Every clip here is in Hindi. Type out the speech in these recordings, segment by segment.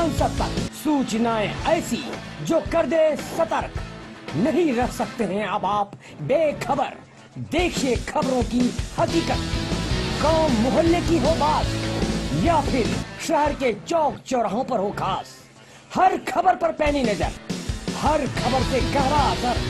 संसद तक सूचनाएं ऐसी जो कर दे सतर्क। नहीं रह सकते हैं अब आप बेखबर। देखिए खबरों की हकीकत। गांव मोहल्ले की हो बात या फिर शहर के चौक चौराहों पर हो खास, हर खबर पर पैनी नजर, हर खबर से गहरा असर।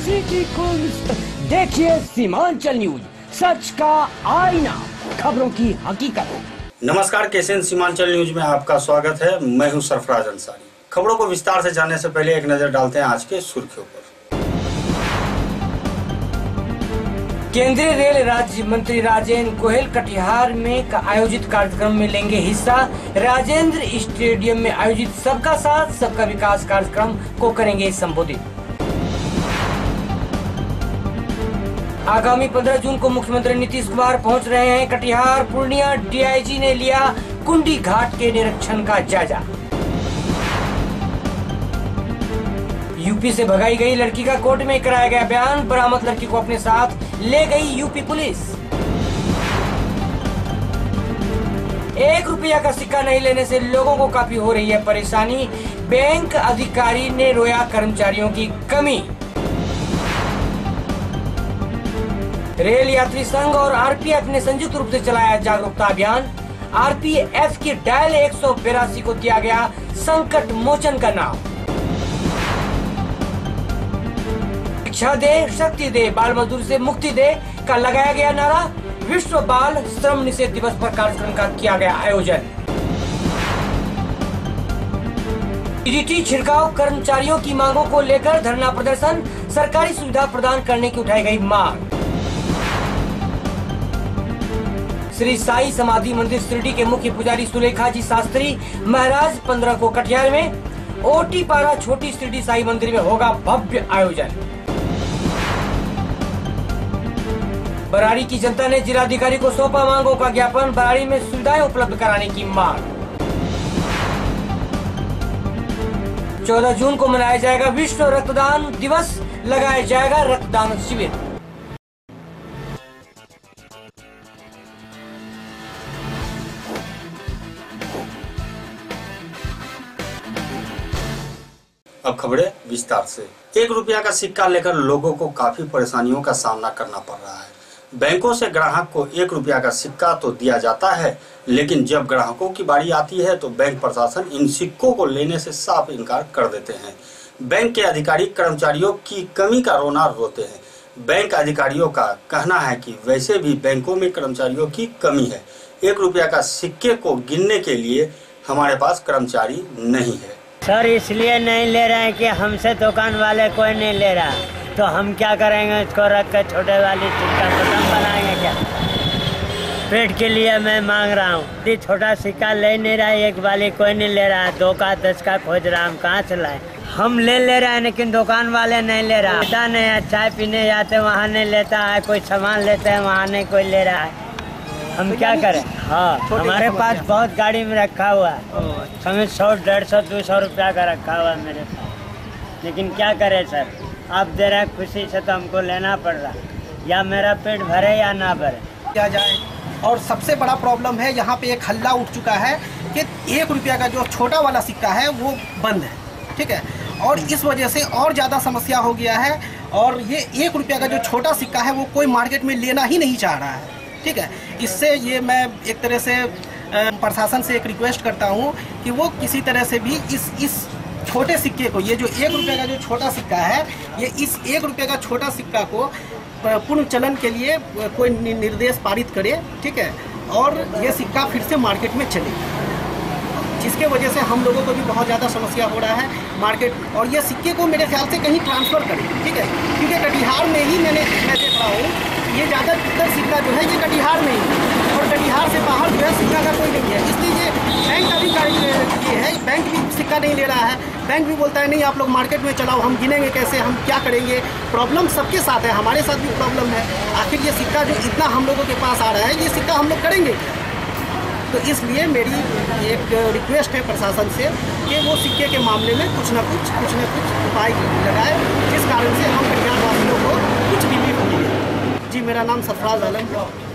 सिटी कुल्स देखिए सीमांचल न्यूज, सच का आईना, खबरों की हकीकत। नमस्कार, केसेन सीमांचल न्यूज में आपका स्वागत है। मैं हूं सरफराज अंसारी। खबरों को विस्तार से जानने से पहले एक नजर डालते हैं आज के सुर्खियों पर। केंद्रीय रेल राज्य मंत्री राजेंद्र गोयल कटिहार में आयोजित कार्यक्रम में लेंगे हिस्सा। राजेंद्र स्टेडियम में आयोजित सबका साथ सबका विकास कार्यक्रम को करेंगे संबोधित। आगामी 15 जून को मुख्यमंत्री नीतीश कुमार पहुंच रहे हैं कटिहार। पूर्णिया डीआईजी ने लिया कुंडी घाट के निरीक्षण का जायजा। यूपी से भगाई गई लड़की का कोर्ट में कराया गया बयान। बरामद लड़की को अपने साथ ले गई यूपी पुलिस। 1 रुपया का सिक्का नहीं लेने से लोगों को काफी हो रही है परेशानी। बैंक अधिकारी ने रोया कर्मचारियों की कमी। रेल यात्री संघ और आरपीएफ ने संयुक्त रूप से चलाया जागरूकता अभियान। आरपीएफ की डायल 182 को दिया गया संकट मोचन का नाम। शिक्षा दे, शक्ति दे, बाल मजदूरी से मुक्ति दे का लगाया गया नारा। विश्व बाल श्रम निषेध दिवस पर कार्यक्रम का किया गया आयोजन। डीडीटी छिड़काव कर्मचारियों की मांगों को लेकर धरना प्रदर्शन। सरकारी सुविधा प्रदान करने की उठाई गई मांग। श्री साई समाधि मंदिर शिरडी के मुख्य पुजारी सुलेखा जी शास्त्री महाराज 15 को कटिहार में ओटी पारा छोटी शिरडी साई मंदिर में होगा भव्य आयोजन। बराड़ी की जनता ने जिलाधिकारी को सौंपा मांगों का ज्ञापन। बराड़ी में सुविधाएं उपलब्ध कराने की मांग। 14 जून को मनाया जाएगा विश्व रक्तदान दिवस। लगाया जाएगा रक्तदान शिविर। अब खबरें विस्तार से। 1 रुपया का सिक्का लेकर लोगों को काफी परेशानियों का सामना करना पड़ रहा है। बैंकों से ग्राहक को 1 रुपया का सिक्का तो दिया जाता है, लेकिन जब ग्राहकों की बारी आती है तो बैंक प्रशासन इन सिक्कों को लेने से साफ इनकार कर देते हैं। बैंक के अधिकारी कर्मचारियों की कमी का रोना रोते हैं। बैंक अधिकारियों का कहना है कि वैसे भी बैंकों में कर्मचारियों की कमी है। 1 रुपया का सिक्के को गिनने के लिए हमारे पास कर्मचारी नहीं है। सर इसलिए नहीं ले रहे हैं कि हमसे दुकान वाले कोई नहीं ले रहा, तो हम क्या करेंगे? इसको रख कर छोटे वाली सिक्का खत्म बनाएंगे क्या? पेट के लिए मैं मांग रहा हूँ। छोटा सिक्का ले नहीं रहा है, 1 वाली कोई नहीं ले रहा है। 2 का 10 का खोज रहा, हम कहाँ से लाए? हम ले रहे हैं लेकिन दुकान वाले नहीं ले रहा। लेता नहीं है, चाय पीने जाते वहाँ नहीं लेता है, कोई सामान लेते हैं वहाँ नहीं कोई ले रहा है। हम क्या करें? हाँ, हमारे पास बहुत गाड़ी में रखा हुआ है। हमें 100, 150, 200 रुपया का रखा हुआ है मेरे पास, लेकिन क्या करें सर? आप दे रहे हैं खुशी से तो हमको लेना पड़ रहा है। या मेरा पेट भरे या ना भरे क्या जाए। और सबसे बड़ा प्रॉब्लम है, यहाँ पे एक हल्ला उठ चुका है कि 1 रुपया का जो छोटा वाला सिक्का है वो बंद है, ठीक है। और इस वजह से और ज़्यादा समस्या हो गया है। और ये 1 रुपया का जो छोटा सिक्का है वो कोई मार्केट में लेना ही नहीं चाह रहा है, ठीक है। इससे ये मैं एक तरह से प्रशासन से एक रिक्वेस्ट करता हूँ कि वो किसी तरह से भी इस छोटे सिक्के को, ये जो 1 रुपये का जो छोटा सिक्का है, ये इस 1 रुपये का छोटा सिक्का को पूर्ण चलन के लिए कोई निर्देश पारित करे, ठीक है। और ये सिक्का फिर से मार्केट में चले, जिसके वजह से हम लोगों को भी बहुत ज़्यादा समस्या हो रहा है मार्केट। और ये सिक्के को मेरे ख्याल से कहीं ट्रांसफ़र करें, ठीक है, क्योंकि कटिहार में ही मैं देख रहा हूँ ये ज़्यादातर सिक्का जो है ये कटिहार में ही, और कटिहार से बाहर जो है सिक्का का कोई नहीं है। इसलिए ये बैंक अधिकारी ये है, बैंक भी सिक्का नहीं ले रहा है। बैंक भी बोलता है नहीं आप लोग मार्केट में चलाओ, हम गिनेंगे कैसे, हम क्या करेंगे। प्रॉब्लम सबके साथ है, हमारे साथ भी प्रॉब्लम है। आखिर ये सिक्का जो इतना हम लोगों के पास आ रहा है, ये सिक्का हम लोग करेंगे। तो इसलिए मेरी एक रिक्वेस्ट है प्रशासन से कि वो सिक्के के मामले में कुछ न कुछ उपाय लगाए, जिस कारण से हम कटिहार वासियों को कुछ रिलीफ मिले। जी, मेरा नाम सरफराज आलम है।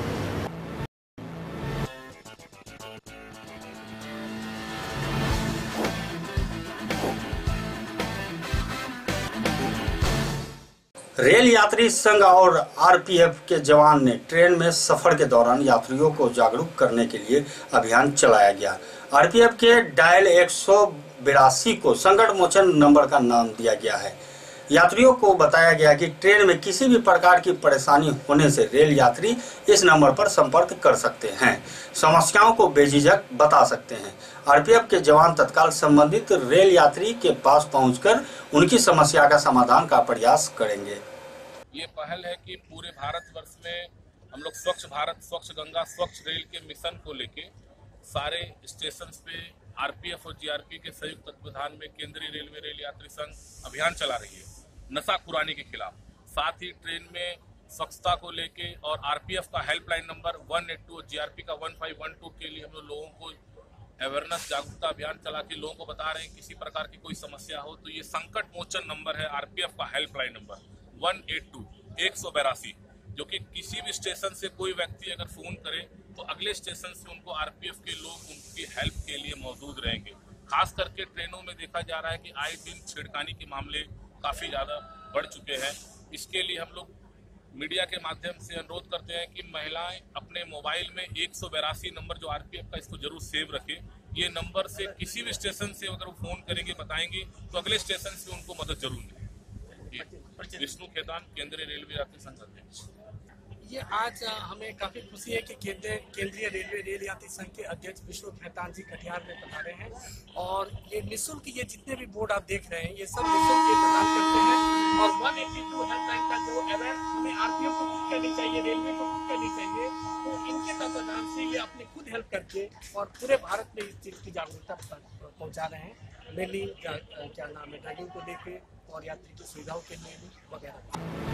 रेल यात्री संघ और आरपीएफ के जवान ने ट्रेन में सफर के दौरान यात्रियों को जागरूक करने के लिए अभियान चलाया गया। आरपीएफ के डायल 182 को संकट मोचन नंबर का नाम दिया गया है। यात्रियों को बताया गया कि ट्रेन में किसी भी प्रकार की परेशानी होने से रेल यात्री इस नंबर पर संपर्क कर सकते हैं, समस्याओं को बेझिझक बता सकते हैं। आरपीएफ के जवान तत्काल संबंधित रेल यात्री के पास पहुंचकर उनकी समस्या का समाधान का प्रयास करेंगे। ये पहल है कि पूरे भारतवर्ष में हम लोग स्वच्छ भारत, स्वच्छ गंगा, स्वच्छ रेल के मिशन को लेके सारे स्टेशन पे आरपीएफ और जीआरपी के संयुक्त तत्वावधान में केंद्रीय रेलवे रेल यात्री संघ अभियान चला रही है नशाखुरानी के खिलाफ। साथ ही ट्रेन में स्वच्छता को लेके और आरपीएफ का हेल्पलाइन नंबर 182 और जीआरपी का 1512 के लिए हम लोगों को अवेयरनेस जागरूकता अभियान चला के लोगों को बता रहे हैं किसी प्रकार की कोई समस्या हो तो ये संकट मोचन नंबर है आरपीएफ का हेल्पलाइन नंबर 182 जो कि किसी भी स्टेशन से कोई व्यक्ति अगर फोन करे तो अगले स्टेशन से उनको आरपीएफ के लोग उनकी हेल्प के लिए मौजूद रहेंगे। खास करके ट्रेनों में देखा जा रहा है कि आए दिन छेड़खानी के मामले काफ़ी ज़्यादा बढ़ चुके हैं। इसके लिए हम लोग मीडिया के माध्यम से अनुरोध करते हैं कि महिलाएं अपने मोबाइल में 182 नंबर जो आरपीएफ का इसको जरूर सेव रखें। ये नंबर से किसी भी स्टेशन से अगर वो फ़ोन करेंगे बताएंगे तो अगले स्टेशन से उनको मदद जरूर मिलेगी। विष्णु खेतान, केंद्रीय रेलवे यात्री संघ अध्यक्ष। ये आज हमें काफ़ी खुशी है कि केंद्रीय रेलवे रेल यात्री संघ के अध्यक्ष विष्णु खेतान जी कटिहार में बता रहे हैं और ये निःशुल्क ये जितने भी बोर्ड आप देख रहे हैं ये सब निःशुल्क ये प्रदान करते हैं। और 182 हेल्पलाइन का जो अवेयर हमें आरपीएफ को खुद करनी चाहिए, रेलवे को खुद करनी चाहिए, तो इनके तत्वाधान से ये अपने खुद हेल्प करके और पूरे भारत में इस चीज़ की जागरूकता पहुँचा रहे हैं। मेनली क्या नाम है ड्राइविंग को लेके और यात्री की सुविधाओं के लिए भी वगैरह।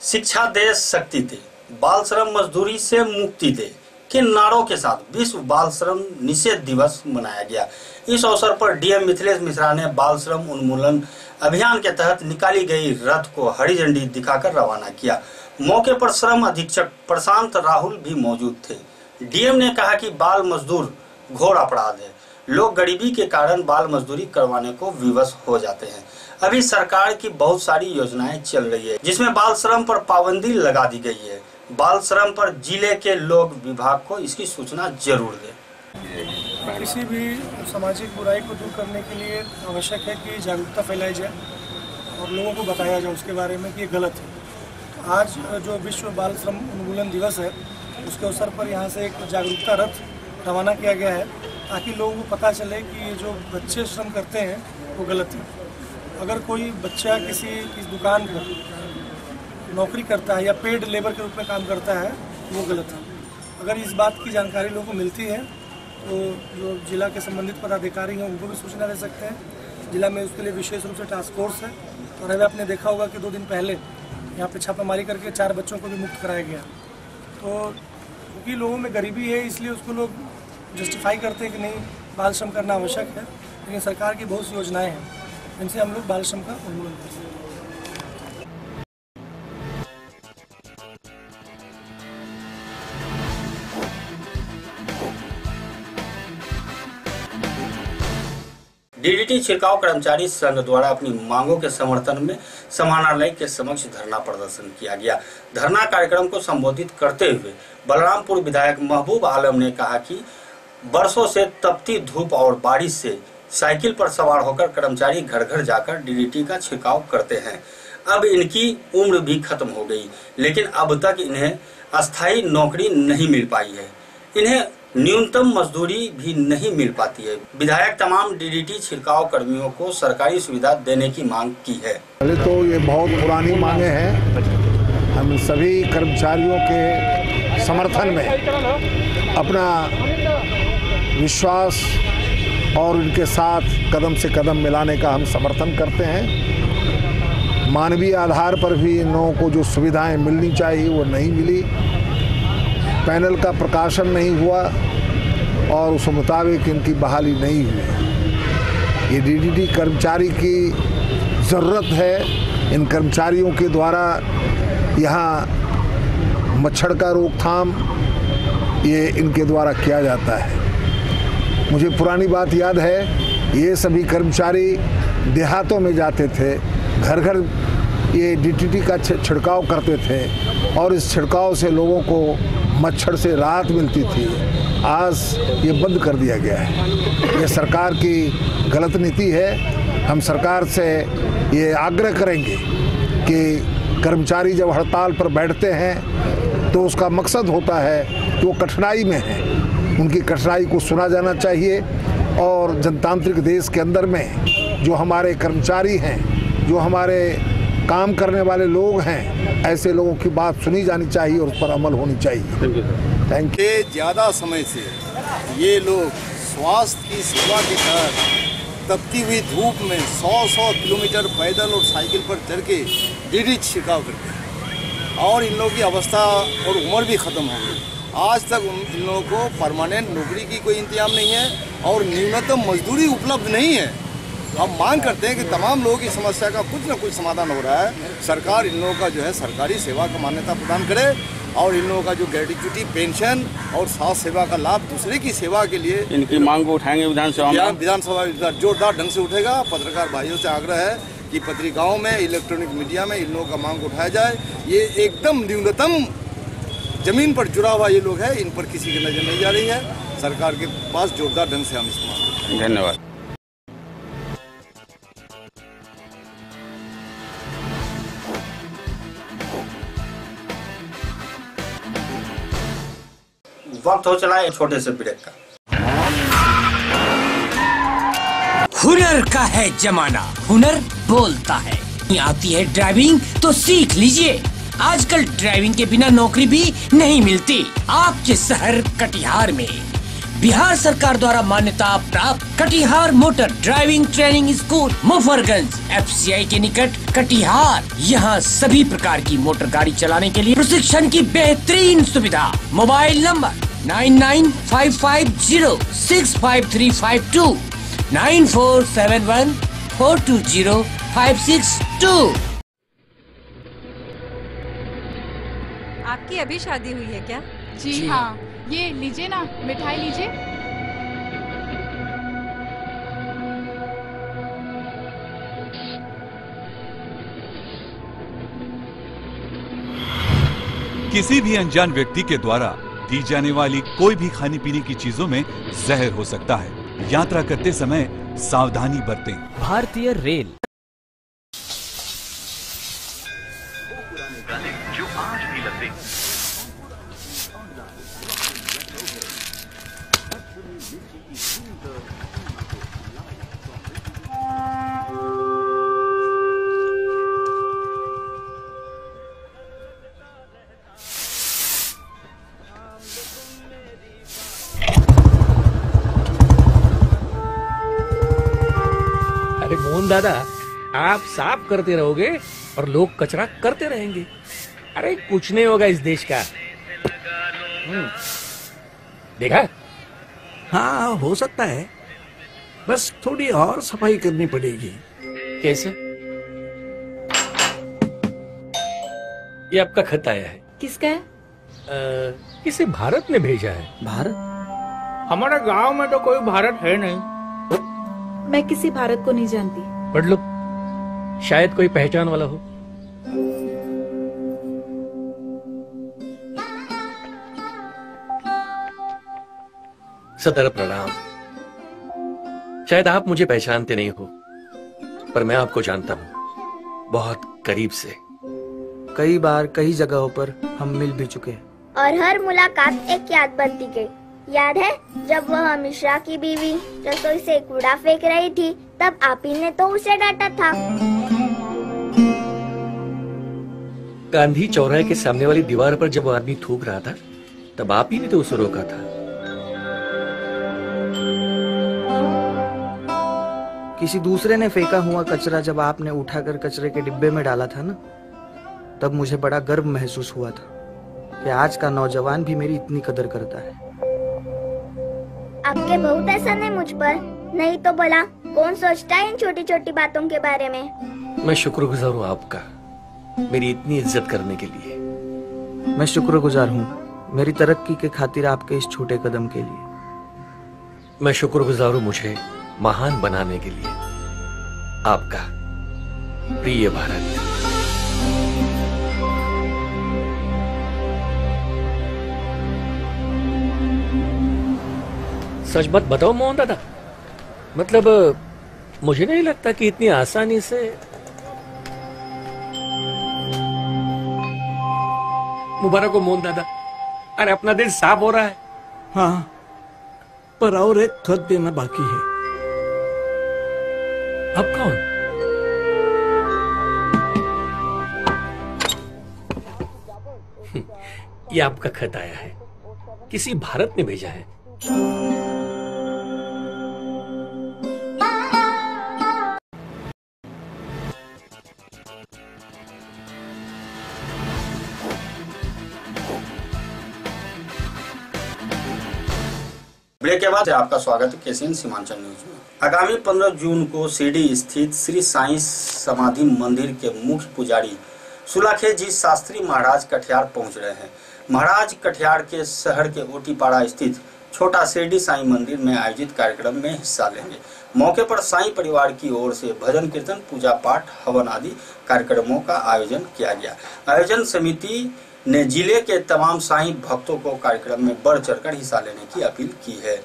शिक्षा दे, शक्ति दे, बाल श्रम मजदूरी से मुक्ति दे के नारों के साथ विश्व बाल श्रम निषेध दिवस मनाया गया। इस अवसर पर डीएम मिथिलेश मिश्रा ने बाल श्रम उन्मूलन अभियान के तहत निकाली गई रथ को हरी झंडी दिखाकर रवाना किया। मौके पर श्रम अधीक्षक प्रशांत राहुल भी मौजूद थे। डीएम ने कहा कि बाल मजदूर घोर अपराध है। लोग गरीबी के कारण बाल मजदूरी करवाने को विवश हो जाते हैं। अभी सरकार की बहुत सारी योजनाएं चल रही है जिसमें बाल श्रम पर पाबंदी लगा दी गई है। बाल श्रम पर जिले के लोक विभाग को इसकी सूचना जरूर दें। किसी भी सामाजिक बुराई को दूर करने के लिए आवश्यक है कि जागरूकता फैलाई जाए और लोगों को बताया जाए उसके बारे में कि ये गलत है। तो आज जो विश्व बाल श्रम उन्मूलन दिवस है उसके अवसर पर यहाँ से एक जागरूकता रथ रवाना किया गया है ताकि लोगों को पता चले कि ये जो बच्चे श्रम करते हैं वो गलत है। अगर कोई बच्चा किसी दुकान पर नौकरी करता है या पेड लेबर के रूप में काम करता है वो गलत है। अगर इस बात की जानकारी लोगों को मिलती है तो जो जिला के संबंधित पदाधिकारी हैं उनको भी सूचना दे सकते हैं। जिला में उसके लिए विशेष रूप से टास्क फोर्स है और अभी आपने देखा होगा कि 2 दिन पहले यहाँ पे छापामारी करके 4 बच्चों को भी मुक्त कराया गया। तो क्योंकि लोगों में गरीबी है इसलिए उसको लोग जस्टिफाई करते हैं कि नहीं बाल श्रम करना आवश्यक है, लेकिन सरकार की बहुत सी योजनाएँ हैं इनसे हम लोग बाल श्रम का उन्मूलन करते हैं। डीडीटी छिड़काव कर्मचारी संघ द्वारा अपनी मांगों के समर्थन में समाहरणालय के समक्ष धरना प्रदर्शन किया गया। धरना कार्यक्रम को संबोधित करते हुए बलरामपुर विधायक महबूब आलम ने कहा कि वर्षों से तपती धूप और बारिश से साइकिल पर सवार होकर कर्मचारी घर घर जाकर डीडीटी का छिड़काव करते हैं। अब इनकी उम्र भी खत्म हो गई, लेकिन अब तक इन्हें अस्थायी नौकरी नहीं मिल पाई है। इन्हें न्यूनतम मजदूरी भी नहीं मिल पाती है। विधायक तमाम डीडीटी छिड़काव कर्मियों को सरकारी सुविधा देने की मांग की है। पहले तो ये बहुत पुरानी मांगे हैं। हम सभी कर्मचारियों के समर्थन में अपना विश्वास और उनके साथ कदम से कदम मिलाने का हम समर्थन करते हैं। मानवीय आधार पर भी इन लोगों को जो सुविधाएं मिलनी चाहिए वो नहीं मिली। पैनल का प्रकाशन नहीं हुआ और उस मुताबिक इनकी बहाली नहीं हुई। ये डीडीटी कर्मचारी की ज़रूरत है। इन कर्मचारियों के द्वारा यहाँ मच्छर का रोकथाम ये इनके द्वारा किया जाता है। मुझे पुरानी बात याद है, ये सभी कर्मचारी देहातों में जाते थे, घर घर ये डीटीटी का छिड़काव करते थे और इस छिड़काव से लोगों को मच्छर से राहत मिलती थी। आज ये बंद कर दिया गया है। ये सरकार की गलत नीति है। हम सरकार से ये आग्रह करेंगे कि कर्मचारी जब हड़ताल पर बैठते हैं तो उसका मकसद होता है कि वो कठिनाई में है, उनकी कठिनाई को सुना जाना चाहिए और जनतांत्रिक देश के अंदर में जो हमारे कर्मचारी हैं, जो हमारे काम करने वाले लोग हैं, ऐसे लोगों की बात सुनी जानी चाहिए और उस पर अमल होनी चाहिए। Thank you. ज़्यादा समय से ये लोग स्वास्थ्य की सेवा के तहत तपती हुई धूप में 100 किलोमीटर पैदल और साइकिल पर चढ़ के डीडी छिड़काव करते हैं और इन लोगों की अवस्था और उम्र भी ख़त्म हो गई। आज तक इन लोगों को परमानेंट नौकरी की कोई इंतजाम नहीं है और न्यूनतम मजदूरी उपलब्ध नहीं है। हम मांग करते हैं कि तमाम लोगों की समस्या का कुछ न कुछ समाधान हो रहा है। सरकार इन लोगों का जो है सरकारी सेवा का मान्यता प्रदान करे और इन लोगों का जो ग्रेट्युटी पेंशन और स्वास्थ्य सेवा का लाभ दूसरे की सेवा के लिए इनकी मांग को उठाएंगे विधानसभा में। विधानसभा जोरदार ढंग से उठेगा। पत्रकार भाइयों से आग्रह है कि पत्रिकाओं में, इलेक्ट्रॉनिक मीडिया में इन लोगों का मांग उठाया जाए। ये एकदम न्यूनतम जमीन पर जुड़ा हुआ ये लोग है, इन पर किसी की नजर नहीं जा रही है। सरकार के पास जोरदार ढंग से हम इसको मांग करते हैं। धन्यवाद। वक्त हो चला है छोटे से ब्रेक का। हुनर का है जमाना, हुनर बोलता है। आती है ड्राइविंग तो सीख लीजिए। आजकल ड्राइविंग के बिना नौकरी भी नहीं मिलती। आपके शहर कटिहार में बिहार सरकार द्वारा मान्यता प्राप्त Katihar motor driving training school Mufarganj FCI के निकट कटिहार। यहाँ सभी प्रकार की मोटर गाड़ी चलाने के लिए प्रशिक्षण की बेहतरीन सुविधा। Mobile number 9955065352 9471420562। आपकी अभी शादी हुई है क्या? जी हाँ। ये लीजिए ना, मिठाई लीजिए। किसी भी अनजान व्यक्ति के द्वारा दी जाने वाली कोई भी खाने पीने की चीजों में जहर हो सकता है। यात्रा करते समय सावधानी बरतें। भारतीय रेल। जो आज भी लगते अरे मोहन दादा, आप साफ करते रहोगे और लोग कचरा करते रहेंगे। अरे कुछ नहीं होगा इस देश का। देखा? हाँ, हो सकता है, बस थोड़ी और सफाई करनी पड़ेगी। कैसे? ये आपका खत आया है। किसका है? किसी भारत ने भेजा है। भारत? हमारे गांव में तो कोई भारत है नहीं। मैं किसी भारत को नहीं जानती। पढ़ लो, शायद कोई पहचान वाला हो। सदर प्रणाम। शायद आप मुझे पहचानते नहीं हो, पर मैं आपको जानता हूँ, बहुत करीब से। कई बार कई जगहों पर हम मिल भी चुके हैं। और हर मुलाकात एक याद बनती गई। याद है जब वह मिश्रा की बीवी रसोई से कूड़ा फेंक रही थी, तब आप ही ने तो उसे डांटा था। गांधी चौराहे के सामने वाली दीवार पर जब वो आदमी थूक रहा था, तब आप ही ने तो उसे रोका था। किसी दूसरे ने फेंका हुआ कचरा जब आपने उठाकर कचरे के डिब्बे में डाला था ना, तब मुझे बड़ा गर्व महसूस हुआ था कि आज का नौजवान भी मेरी इतनी कदर करता है। आपके बहुत एहसान है मुझ पर, नहीं तो भला कौन सोचता है इन छोटी छोटी बातों के बारे में। मैं शुक्रगुजार हूँ आपका, मेरी इतनी इज्जत करने के लिए। मैं शुक्रगुजार हूँ मेरी तरक्की के खातिर आपके इस छोटे कदम के लिए। मैं शुक्रगुजार हूं मुझे महान बनाने के लिए। आपका प्रिय भारत। सच बात बताओ मोहन दादा, मतलब मुझे नहीं लगता कि इतनी आसानी से। मुबारक हो मोहन दादा, अरे अपना दिल साफ हो रहा है। हाँ, पर और एक खत देना बाकी है। अब कौन? ये आपका खत आया है, किसी भारत ने भेजा है। ब्रेक के बाद आपका स्वागत है केसीएन सीमांचल न्यूज में। आगामी 15 जून को शिरडी स्थित श्री साईं समाधि मंदिर के मुख्य पुजारी सुलाखे जी शास्त्री महाराज कटिहार पहुंच रहे हैं। महाराज कटिहार के शहर के ओटीपाड़ा स्थित छोटा शिरडी साईं मंदिर में आयोजित कार्यक्रम में हिस्सा लेंगे। मौके पर साईं परिवार की ओर से भजन कीर्तन, पूजा पाठ, हवन आदि कार्यक्रमों का आयोजन किया गया। आयोजन समिति ने जिले के तमाम साईं भक्तों को कार्यक्रम में बढ़ चढ़कर हिस्सा लेने की अपील की है।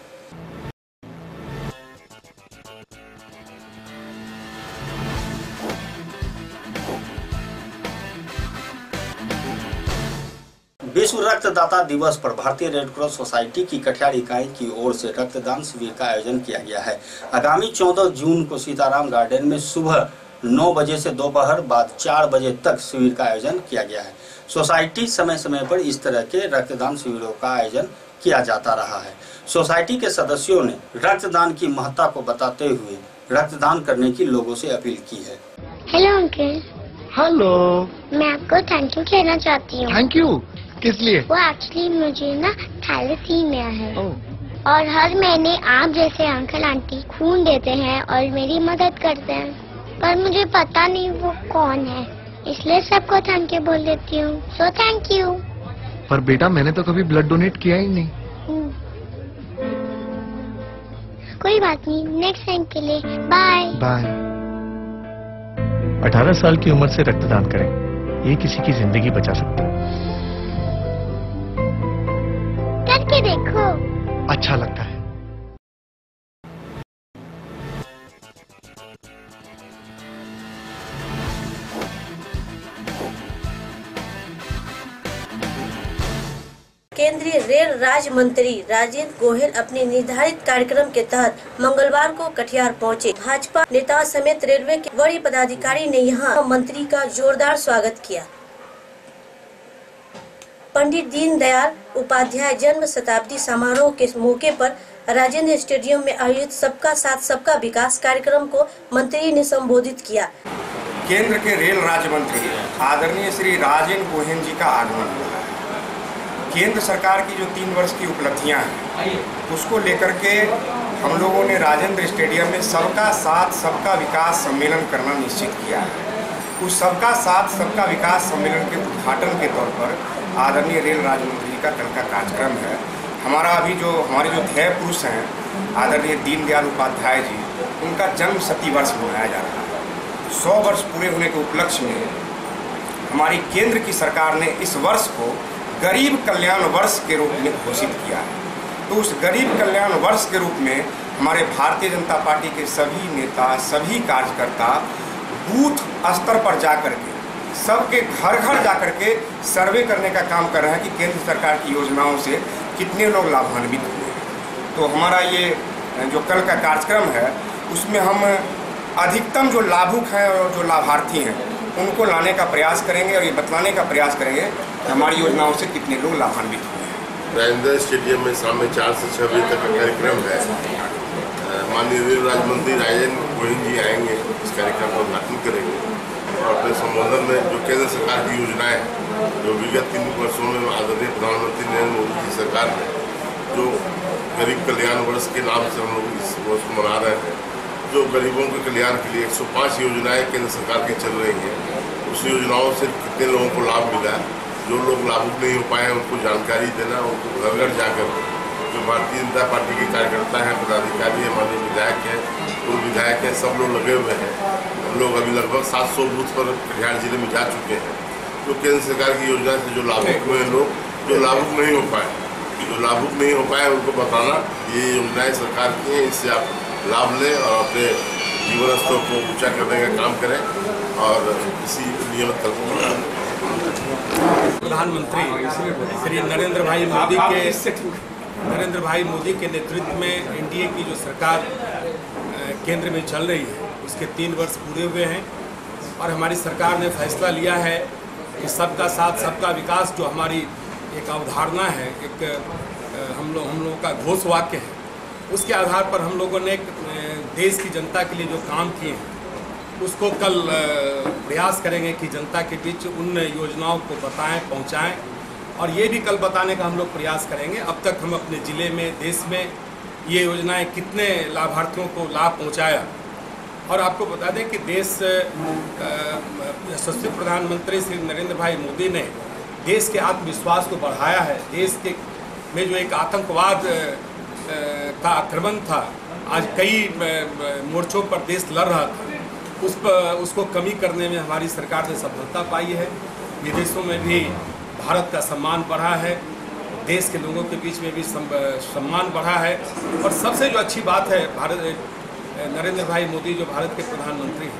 विश्व रक्तदाता दिवस पर भारतीय रेड क्रॉस सोसाइटी की कटिहार इकाई की ओर से रक्तदान शिविर का आयोजन किया गया है। आगामी 14 जून को सीताराम गार्डन में सुबह 9 बजे से दोपहर बाद 4 बजे तक शिविर का आयोजन किया गया है। सोसाइटी समय समय पर इस तरह के रक्तदान शिविरों का आयोजन किया जाता रहा है। सोसाइटी के सदस्यों ने रक्तदान की महत्ता को बताते हुए रक्तदान करने की लोगों से अपील की है। Hello uncle. हेलो। मैं आपको थैंक यू कहना चाहती हूँ। थैंक यू किस लिए? वो एक्चुअली मुझे ना थैलेसीमिया है और हर महीने आप जैसे अंकल आंटी खून देते हैं और मेरी मदद करते हैं, पर मुझे पता नहीं वो कौन है, इसलिए सबको थैंक यू बोल देती हूँ। So thank you. पर बेटा मैंने तो कभी ब्लड डोनेट किया ही नहीं। कोई बात नहीं, नेक्स्ट टाइम के लिए बाय बाय। 18 साल की उम्र से रक्तदान करें, ये किसी की जिंदगी बचा सकता है। करके देखो, अच्छा लगता है। केंद्रीय रेल राज्य मंत्री राजेंद्र गोयल अपने निर्धारित कार्यक्रम के तहत मंगलवार को कटिहार पहुंचे। भाजपा नेता समेत रेलवे के बड़े पदाधिकारी ने यहां मंत्री का जोरदार स्वागत किया। पंडित दीनदयाल उपाध्याय जन्म शताब्दी समारोह के मौके पर राजेंद्र स्टेडियम में आयोजित सबका साथ सबका विकास कार्यक्रम को मंत्री ने संबोधित किया। केंद्र के रेल राज्य मंत्री आदरणीय श्री राजेंद्र गोयल जी का आगमन हुआ है। केंद्र सरकार की जो 3 वर्ष की उपलब्धियां हैं उसको लेकर के हम लोगों ने राजेंद्र स्टेडियम में सबका साथ सबका विकास सम्मेलन करना निश्चित किया है। उस सबका साथ सबका विकास सम्मेलन के उद्घाटन के तौर पर आदरणीय रेल राज्य मंत्री का कल का कार्यक्रम है। हमारे जो ध्येय पुरुष हैं आदरणीय दीनदयाल उपाध्याय जी, उनका जन्म शती वर्ष मनाया जा रहा है। 100 वर्ष पूरे होने के उपलक्ष्य में हमारी केंद्र की सरकार ने इस वर्ष को गरीब कल्याण वर्ष के रूप में घोषित किया है। तो उस गरीब कल्याण वर्ष के रूप में हमारे भारतीय जनता पार्टी के सभी नेता, सभी कार्यकर्ता बूथ स्तर पर जाकर के सबके घर घर जाकर के सर्वे करने का काम कर रहे हैं कि केंद्र सरकार की योजनाओं से कितने लोग लाभान्वित हुए। तो हमारा ये जो कल का कार्यक्रम है उसमें हम अधिकतम जो लाभुक हैं और जो लाभार्थी हैं उनको लाने का प्रयास करेंगे और ये बतलाने का प्रयास करेंगे हमारी योजनाओं से कितने लोग लाभान्वित हुए हैं। राजेंद्र स्टेडियम में शाम में 4 से 6 बजे तक का कार्यक्रम है। माननीय रेल राज्य मंत्री राजेंद्र गोयल जी आएंगे, इस कार्यक्रम का उद्घाटन करेंगे और अपने संबोधन में जो केंद्र सरकार की योजनाएं जो विगत 3 वर्षों में आदरणीय प्रधानमंत्री नरेंद्र मोदी की सरकार ने जो गरीब कल्याण वर्ष के नाम से हम लोग इस वर्ष को मना रहे हैं, जो गरीबों के कल्याण के लिए 105 योजनाएं केंद्र सरकार की चल रही हैं, उस योजनाओं से कितने लोगों को लाभ मिला, जो लोग लाभुक नहीं हो पाए उनको जानकारी देना, उनको घर घर जाकर जो भारतीय जनता पार्टी के कार्यकर्ता हैं, पदाधिकारी हैं, माननीय विधायक हैं, पूर्व विधायक हैं, सब लोग लगे हुए हैं। हम लोग अभी लगभग 700 बूथ पर कटिहार जिले में जा चुके हैं। तो केंद्र सरकार की योजना से जो लाभुक हुए लोग, जो लाभुक नहीं हो पाए उनको बताना ये योजनाएं सरकार की हैं, इससे आप लाभ लें और अपने जीवन स्तर को ऊंचा करने का काम करें और इसी नियमित प्रधानमंत्री श्री नरेंद्र भाई मोदी के नेतृत्व में एनडीए की जो सरकार केंद्र में चल रही है उसके 3 वर्ष पूरे हुए हैं और हमारी सरकार ने फैसला लिया है कि सबका साथ सबका विकास जो हमारी एक अवधारणा है, एक हम लोगों का घोष वाक्य है, उसके आधार पर हम लोगों ने देश की जनता के लिए जो काम किए हैं उसको कल प्रयास करेंगे कि जनता के बीच उन योजनाओं को बताएं, पहुंचाएं और ये भी कल बताने का हम लोग प्रयास करेंगे अब तक हम अपने ज़िले में, देश में ये योजनाएं कितने लाभार्थियों को लाभ पहुंचाया। और आपको बता दें कि देश यशस्वी प्रधानमंत्री श्री नरेंद्र भाई मोदी ने देश के आत्मविश्वास को बढ़ाया है। देश के में जो एक आतंकवाद का आक्रमण था, आज कई मोर्चों पर देश लड़ रहा था, उसको कमी करने में हमारी सरकार ने सफलता पाई है। विदेशों में भी भारत का सम्मान बढ़ा है, देश के लोगों के बीच में भी सम्मान बढ़ा है और सबसे जो अच्छी बात है नरेंद्र भाई मोदी जो भारत के प्रधानमंत्री हैं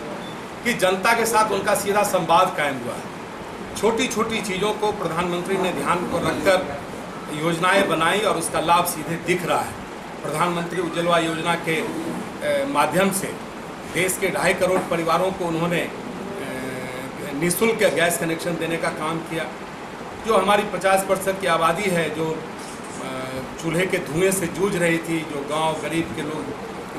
कि जनता के साथ उनका सीधा संवाद कायम हुआ है। छोटी छोटी चीज़ों को प्रधानमंत्री ने ध्यान को रखकर योजनाएं बनाई और उसका लाभ सीधे दिख रहा है। प्रधानमंत्री उज्ज्वला योजना के माध्यम से देश के 2.5 करोड़ परिवारों को उन्होंने निःशुल्क गैस कनेक्शन देने का काम किया। जो हमारी 50% की आबादी है जो चूल्हे के धुएं से जूझ रही थी, जो गांव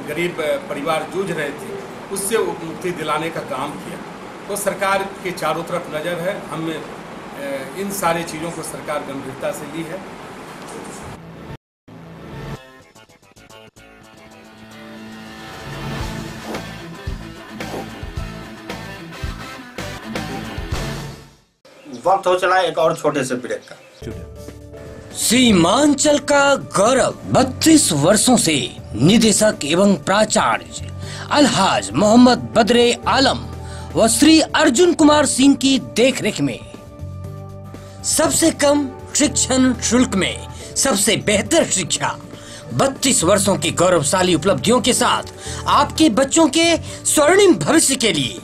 गरीब परिवार जूझ रहे थे, उससे मुक्ति दिलाने का काम किया। तो सरकार के चारों तरफ नज़र है, हम इन सारी चीज़ों को सरकार गंभीरता से ली है। वक्त हो चला एक और छोटे से ब्रेक का। सीमांचल का गौरव 32 वर्षों से निदेशक एवं प्राचार्य अलहाज मोहम्मद बदरे आलम व श्री अर्जुन कुमार सिंह की देखरेख में सबसे कम शिक्षण शुल्क में सबसे बेहतर शिक्षा, 32 वर्षों की गौरवशाली उपलब्धियों के साथ आपके बच्चों के स्वर्णिम भविष्य के लिए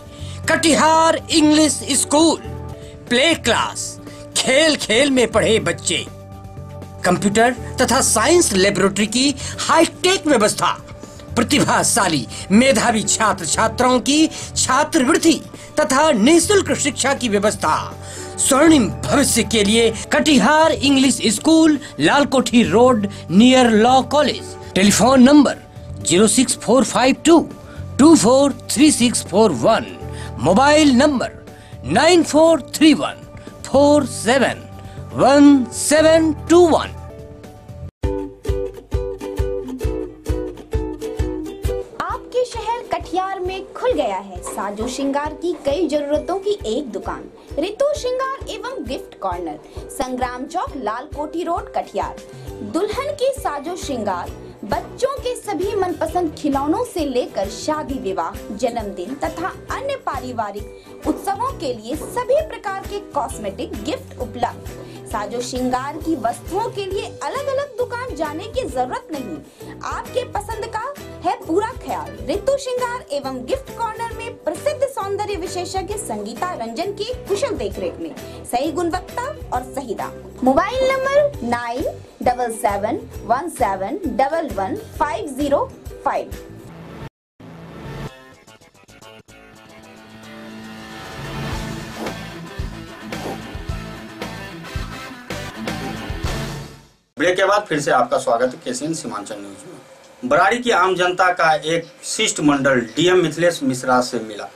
Katihar English school, play class, खेल खेल में पढ़े बच्चे, कंप्यूटर तथा साइंस लेबोरेटरी की हाईटेक व्यवस्था, प्रतिभाशाली मेधावी छात्र छात्राओं की छात्रवृत्ति तथा निःशुल्क शिक्षा की व्यवस्था। स्वर्णिम भविष्य के लिए Katihar English school, Lalkothi road near law college. Telephone number 06452 243641, mobile number 9431 471721। आपके शहर कटिहार में खुल गया है साजो श्रृंगार की कई जरूरतों की एक दुकान, ऋतु श्रृंगार एवं गिफ्ट कॉर्नर, संग्राम चौक, लालकोठी रोड, कटिहार। दुल्हन के साजो श्रृंगार, बच्चों के सभी मनपसंद खिलौनों से लेकर शादी विवाह, जन्मदिन तथा अन्य पारिवारिक उत्सवों के लिए सभी प्रकार के कॉस्मेटिक गिफ्ट उपलब्ध। साजो श्रृंगार की वस्तुओं के लिए अलग अलग दुकान जाने की जरूरत नहीं, आपके पसंद का है पूरा ख्याल। ऋतु श्रृंगार एवं गिफ्ट कॉर्नर में प्रसिद्ध सौंदर्य विशेषज्ञ संगीता रंजन की कुशल देखरेख में सही गुणवत्ता और सही दाम। Mobile number 9777111505। ब्रेक के बाद फिर से आपका स्वागत है केसीएन सीमांचल न्यूज में। बराड़ी की आम जनता का एक शिष्टमंडल डीएम मिथिलेश मिश्रा से मिला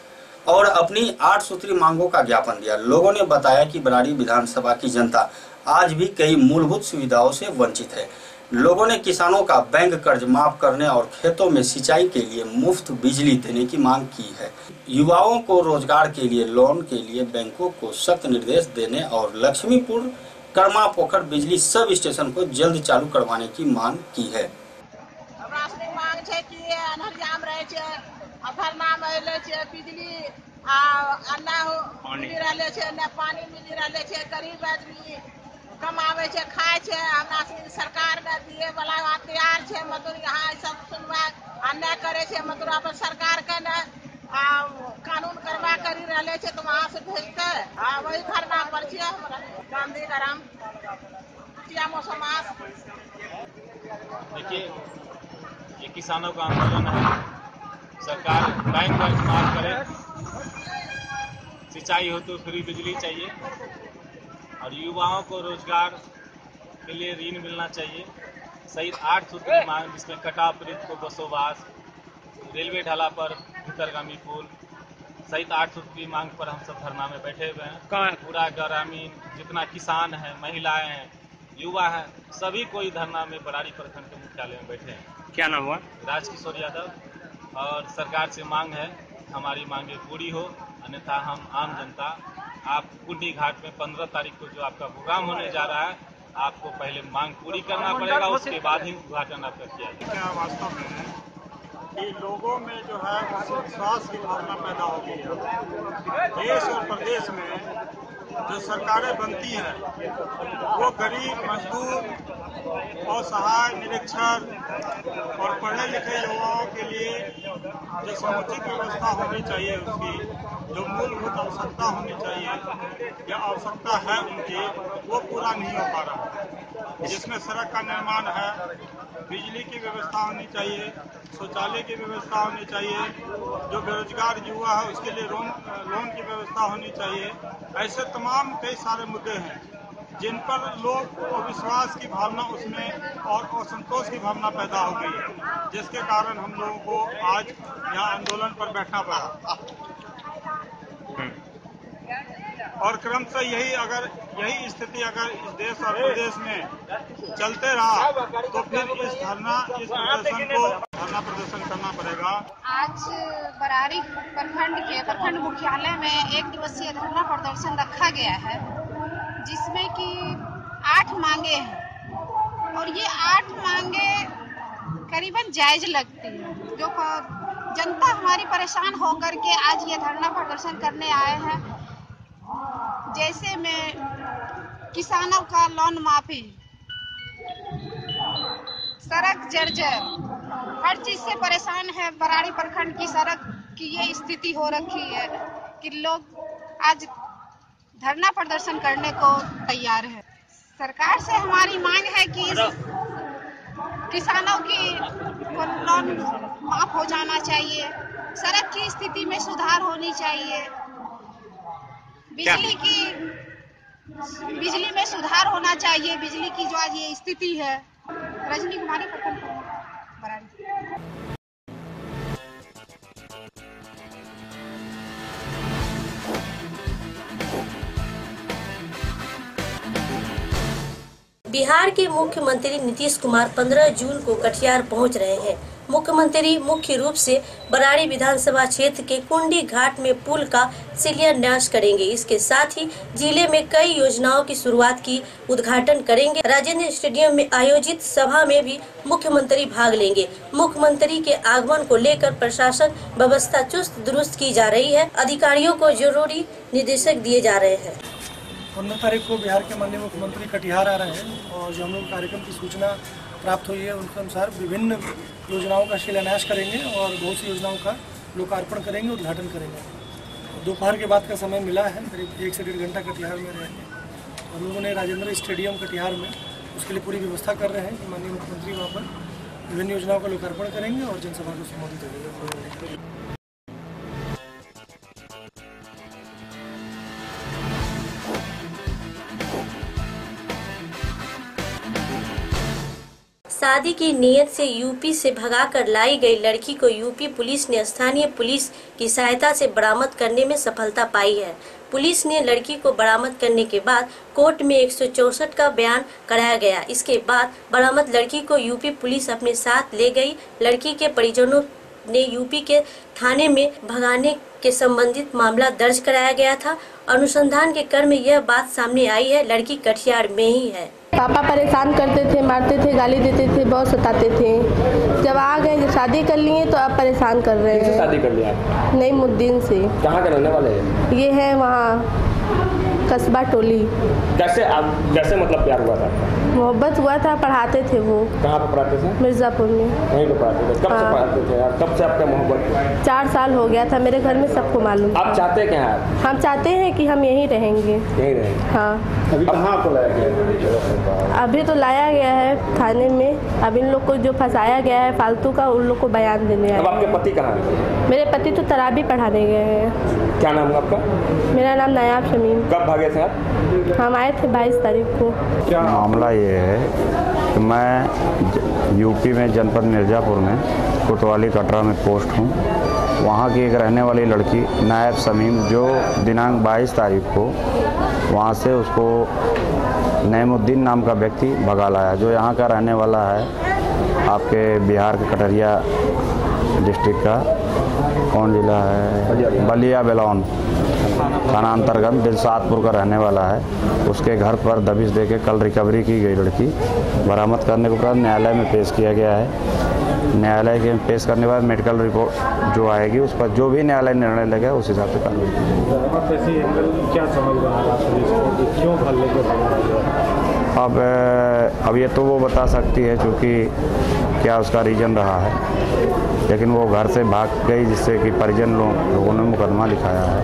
और अपनी 8 सूत्री मांगों का ज्ञापन दिया। लोगों ने बताया कि बराड़ी विधानसभा की जनता आज भी कई मूलभूत सुविधाओं से वंचित है। लोगों ने किसानों का बैंक कर्ज माफ करने और खेतों में सिंचाई के लिए मुफ्त बिजली देने की मांग की है। युवाओं को रोजगार के लिए लोन के लिए बैंकों को सख्त निर्देश देने और लक्ष्मीपुर कर्मा पोखर बिजली सब स्टेशन को जल्द चालू करवाने की मांग की है। कमावे छे खाए छे हमरा सरकार ने दिए वाला तैयार छे मजदूर यहाँ सब सुनवाई अन्याय करे छे मजदूर अपन सरकार के ने कानून करवा करी रहले छे तो वहां से भेजते वही धरना पर छे गांधी ग्राम टियामो समाज। देखिए ये किसानों का आंदोलन है, सरकार बैंक कर्ज माफ करे, सिंचाई हो तो फ्री बिजली चाहिए और युवाओं को रोजगार के लिए ऋण मिलना चाहिए। सही 8 सूत्र की मांग जिसमें कटाव पीड़ित को बसोवास, रेलवे ढाला पर भीतरगामी पुल सहित 8 सूत्र की मांग पर हम सब धरना में बैठे हुए हैं। पूरा ग्रामीण जितना किसान है, महिलाएं हैं, युवा हैं, सभी कोई धरना में बरारी प्रखंड के मुख्यालय में बैठे हैं। क्या नाम हुआ? राजकिशोर यादव। और सरकार से मांग है हमारी मांगे पूरी हो, अन्यथा हम आम जनता आप कुंडी घाट में 15 तारीख को जो आपका प्रोग्राम होने जा रहा है, आपको पहले मांग पूरी करना पड़ेगा, उसके बाद ही उद्घाटन आपका किया जाएगा। वास्तव में कि लोगों में जो है विश्वास की भावना पैदा हो गई है। देश और प्रदेश में जो सरकारें बनती हैं वो गरीब, मजदूर, असहाय, निरक्षर और पढ़े लिखे युवाओं के लिए जो समुचित व्यवस्था होनी चाहिए, उसकी जो मूलभूत आवश्यकता होनी चाहिए या आवश्यकता है उनकी, वो पूरा नहीं हो पा रहा है। जिसमें सड़क का निर्माण है, बिजली की व्यवस्था होनी चाहिए, शौचालय की व्यवस्था होनी चाहिए, जो बेरोजगार युवा है उसके लिए लोन की व्यवस्था होनी चाहिए। ऐसे तमाम कई सारे मुद्दे हैं जिन पर लोग अविश्वास की भावना उसमें और असंतोष की भावना पैदा हो गई है, जिसके कारण हम लोगों को आज यहाँ आंदोलन पर बैठना पड़ा। और क्रमशः यही स्थिति अगर इस देश और प्रदेश में चलते रहा तो फिर इस प्रदर्शन करना पड़ेगा। आज बरारी प्रखंड मुख्यालय में 1 दिवसीय धरना प्रदर्शन रखा गया है, जिसमें कि 8 मांगे हैं और ये 8 मांगे करीबन जायज लगती है। जो जनता हमारी परेशान होकर के आज ये धरना प्रदर्शन करने आए हैं, जैसे में किसानों का लोन माफी, सड़क जर्जर, हर चीज से परेशान है। बरारी प्रखंड की सड़क की ये स्थिति हो रखी है कि लोग आज धरना प्रदर्शन करने को तैयार है। सरकार से हमारी मांग है कि किसानों की लोन माफ हो जाना चाहिए, सड़क की स्थिति में सुधार होनी चाहिए, बिजली में सुधार होना चाहिए। बिजली की जो आज ये स्थिति है। रजनी कुमारी प्रखंड बरारी। बिहार के मुख्यमंत्री नीतीश कुमार 15 जून को कटिहार पहुंच रहे हैं। मुख्यमंत्री मुख्य रूप से बरारी विधानसभा क्षेत्र के कुंडी घाट में पुल का शिलान्यास करेंगे। इसके साथ ही जिले में कई योजनाओं की शुरुआत की उद्घाटन करेंगे। राजेंद्र स्टेडियम में आयोजित सभा में भी मुख्यमंत्री भाग लेंगे। मुख्यमंत्री के आगमन को लेकर प्रशासन व्यवस्था चुस्त दुरुस्त की जा रही है। अधिकारियों को जरूरी निर्देशक दिए जा रहे हैं। 15 तारीख को बिहार के माननीय मुख्यमंत्री कटिहार आ रहे हैं और जो हम लोग कार्यक्रम की सूचना प्राप्त हुई है उनके अनुसार विभिन्न योजनाओं का शिलान्यास करेंगे और बहुत सी योजनाओं का लोकार्पण करेंगे, उद्घाटन करेंगे। दोपहर के बाद का समय मिला है, करीब 1 से 1.5 घंटा कटिहार में रहेंगे। हम लोगों ने राजेंद्र स्टेडियम कटिहार में उसके लिए पूरी व्यवस्था कर रहे हैं कि माननीय मुख्यमंत्री वहाँ पर विभिन्न योजनाओं का लोकार्पण करेंगे और जनसभा को संबोधित करेंगे। शादी की नीयत से यूपी से भगाकर लाई गई लड़की को यूपी पुलिस ने स्थानीय पुलिस की सहायता से बरामद करने में सफलता पाई है। पुलिस ने लड़की को बरामद करने के बाद कोर्ट में 164 का बयान कराया गया। इसके बाद बरामद लड़की को यूपी पुलिस अपने साथ ले गई। लड़की के परिजनों ने यूपी के थाने में भगाने के संबंधित मामला दर्ज कराया गया था। अनुसंधान के क्रम में यह बात सामने आई है। लड़की कटिहार में ही है। पापा परेशान करते थे, मारते थे, गाली देते थे, बहुत सताते थे। जब आ गए, जब शादी कर लिए तो अब परेशान कर रहे हैं। शादी कर लिया? नईमुद्दीन से। कहाँ के रहने वाले हैं? ये है वहाँ कस्बा टोली। कैसे मतलब प्यार हुआ था? मोहब्बत हुआ था, पढ़ाते थे वो। कहाँ पे पढ़ाते थे? मिर्जापुर में। वहीं पे पढ़ाते थे? कब से पढ़ाते थे यार? कब से आपका मोहब्बत? 4 साल हो गया था, मेरे घर में सबको मालूम। आप चाहते क्या हैं? हम चाहते हैं कि हम यहीं रहेंगे। यहीं रहेंगे? हाँ। अभी कहाँ को लाया गया? अभी तो लाया गया है थाने में। अब इन लोग को जो फंसाया गया है फालतू का, उन लोग को बयान देने आए। अब आपके पति कहाँ है? मेरे पति तो तराबी पढ़ाने गए हैं। क्या नाम है आपका? मेरा नाम नायाब शमीम। कब भागे थे आप? हम आए थे 22 तारीख को। क्या मामला ये है कि मैं यूपी में जनपद मिर्ज़ापुर में कोतवाली कटरा में पोस्ट हूँ। वहाँ की एक रहने वाली लड़की नायब शमीम, जो दिनांक 22 तारीख को वहाँ से उसको नईमुद्दीन नाम का व्यक्ति भगा लाया, जो यहाँ का रहने वाला है, आपके बिहार के कटरिया डिस्ट्रिक्ट का, कौन जिला है, बलिया बेलौन थाना अंतर्गत दिलसादपुर का रहने वाला है। उसके घर पर दबिश देके कल रिकवरी की गई लड़की बरामद करने के उपरांत न्यायालय में पेश किया गया है। न्यायालय के पेश करने के बाद मेडिकल रिपोर्ट जो आएगी उस पर जो भी न्यायालय निर्णय लगेगा उस हिसाब से कार्रवाई। क्या समझ क्यों अब ये तो वो बता सकती है, क्योंकि क्या उसका रीजन रहा है, लेकिन वो घर से भाग गई, जिससे कि परिजन लोगों ने मुकदमा लिखाया है।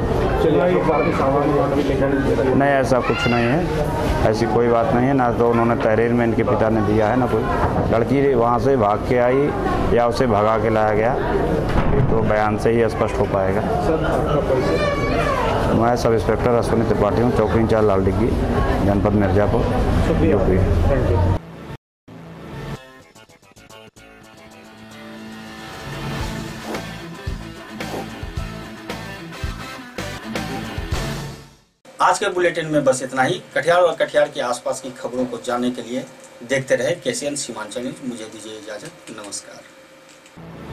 नहीं, ऐसा कुछ नहीं है, ऐसी कोई बात नहीं है। ना तो उन्होंने तहरीर में इनके पिता ने दिया है, ना कोई लड़की वहाँ से भाग के आई या उसे भगा के लाया गया, तो बयान से ही स्पष्ट हो पाएगा। मैं सब इंस्पेक्टर अश्विनी त्रिपाठी हूँ, चौकी इंचार्ज लाल डिग्गी, जनपद मिर्ज़ापुर, यूपी। आज के बुलेटिन में बस इतना ही। कटिहार और कटिहार के आसपास की खबरों को जानने के लिए देखते रहे KCN सीमांचल न्यूज। मुझे दीजिए इजाजत, नमस्कार।